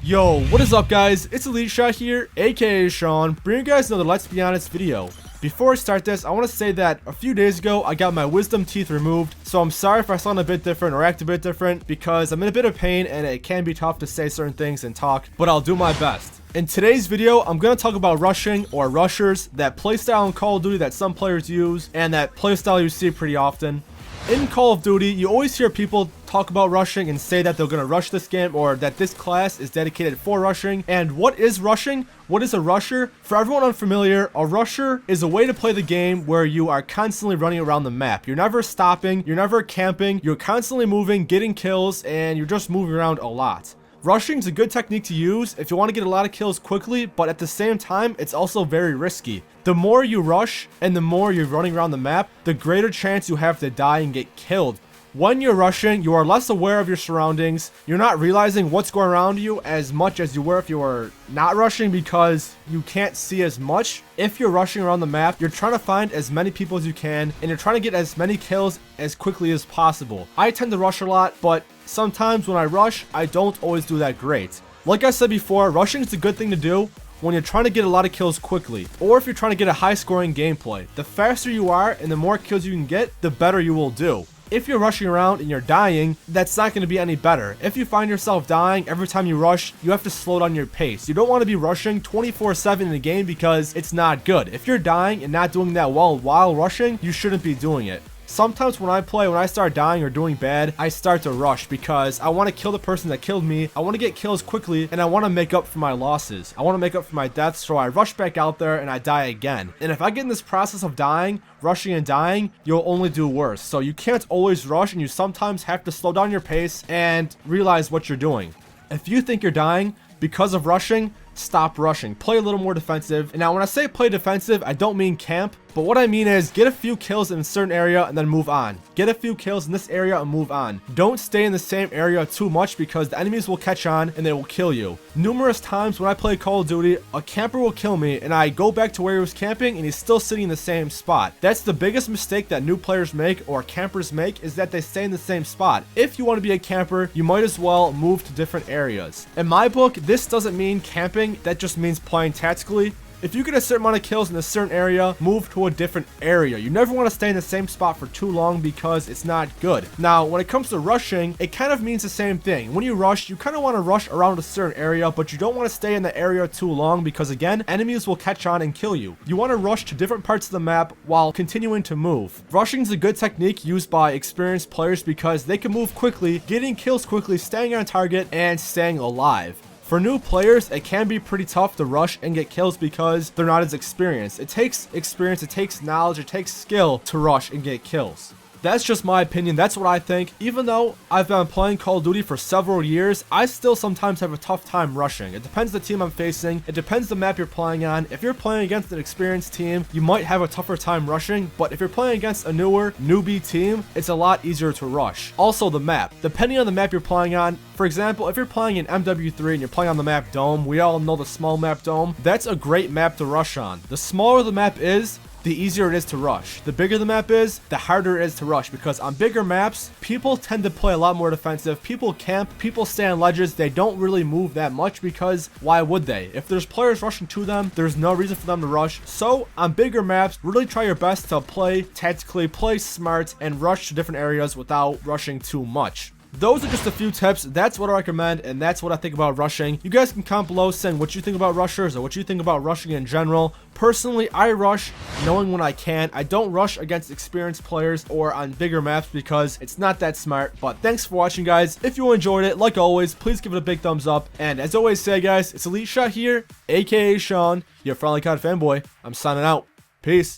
Yo, what is up guys? It's Yeousch here, aka Sean, bringing you guys another Let's Be Honest video. Before I start this, I want to say that a few days ago, I got my wisdom teeth removed, so I'm sorry if I sound a bit different or act a bit different, because I'm in a bit of pain and it can be tough to say certain things and talk, but I'll do my best. In today's video, I'm going to talk about rushing or rushers, that playstyle in Call of Duty that some players use, and that playstyle you see pretty often. In Call of Duty, you always hear people talk about rushing and say that they're going to rush this game or that this class is dedicated for rushing. And what is rushing? What is a rusher? For everyone unfamiliar, a rusher is a way to play the game where you are constantly running around the map. You're never stopping, you're never camping, you're constantly moving, getting kills, and you're just moving around a lot. Rushing is a good technique to use if you want to get a lot of kills quickly, but at the same time, it's also very risky. The more you rush and the more you're running around the map, the greater chance you have to die and get killed. When you're rushing, you are less aware of your surroundings. You're not realizing what's going around you as much as you were if you were not rushing, because you can't see as much. If you're rushing around the map, you're trying to find as many people as you can, and you're trying to get as many kills as quickly as possible. I tend to rush a lot, but sometimes when I rush, I don't always do that great. Like I said before, rushing is a good thing to do when you're trying to get a lot of kills quickly, or if you're trying to get a high scoring gameplay. The faster you are and the more kills you can get, the better you will do. If you're rushing around and you're dying, that's not going to be any better. If you find yourself dying every time you rush, you have to slow down your pace. You don't want to be rushing 24/7 in the game because it's not good. If you're dying and not doing that well while rushing, you shouldn't be doing it. Sometimes when I start dying or doing bad, I start to rush because I want to kill the person that killed me. I want to get kills quickly, and I want to make up for my losses. I want to make up for my deaths, so I rush back out there and I die again. And if I get in this process of dying, rushing and dying, you'll only do worse. So you can't always rush, and you sometimes have to slow down your pace and realize what you're doing. If you think you're dying because of rushing, stop rushing. Play a little more defensive. And now when I say play defensive, I don't mean camp, but what I mean is get a few kills in a certain area and then move on. Get a few kills in this area and move on. Don't stay in the same area too much because the enemies will catch on and they will kill you. Numerous times when I play Call of Duty, a camper will kill me and I go back to where he was camping and he's still sitting in the same spot. That's the biggest mistake that new players make or campers make, is that they stay in the same spot. If you want to be a camper, you might as well move to different areas. In my book, this doesn't mean camping, that just means playing tactically. If you get a certain amount of kills in a certain area, move to a different area. You never want to stay in the same spot for too long because it's not good. Now, when it comes to rushing, it kind of means the same thing. When you rush, you kind of want to rush around a certain area, but you don't want to stay in the area too long because, again, enemies will catch on and kill you. You want to rush to different parts of the map while continuing to move. Rushing is a good technique used by experienced players because they can move quickly, getting kills quickly, staying on target, and staying alive. For new players, it can be pretty tough to rush and get kills because they're not as experienced. It takes experience, it takes knowledge, it takes skill to rush and get kills. That's just my opinion. That's what I think. Even though I've been playing Call of Duty for several years, I still sometimes have a tough time rushing. It depends the team I'm facing. It depends the map you're playing on. If you're playing against an experienced team, you might have a tougher time rushing, but if you're playing against a newbie team, it's a lot easier to rush. Also, the map. Depending on the map you're playing on, for example, if you're playing in MW3 and you're playing on the map Dome, we all know the small map Dome, that's a great map to rush on. The smaller the map is, the easier it is to rush. The bigger the map is, the harder it is to rush, because on bigger maps, people tend to play a lot more defensive. People camp, people stay on ledges. They don't really move that much because why would they? If there's players rushing to them, there's no reason for them to rush. So on bigger maps, really try your best to play tactically, play smart, and rush to different areas without rushing too much. Those are just a few tips. That's what I recommend, and that's what I think about rushing. You guys can comment below saying what you think about rushers or what you think about rushing in general. Personally, I rush knowing when I can. I don't rush against experienced players or on bigger maps because it's not that smart. But thanks for watching, guys. If you enjoyed it, like always, please give it a big thumbs up. And as always say, guys, it's Yeousch here, aka Sean, your friendly COD fanboy. I'm signing out. Peace.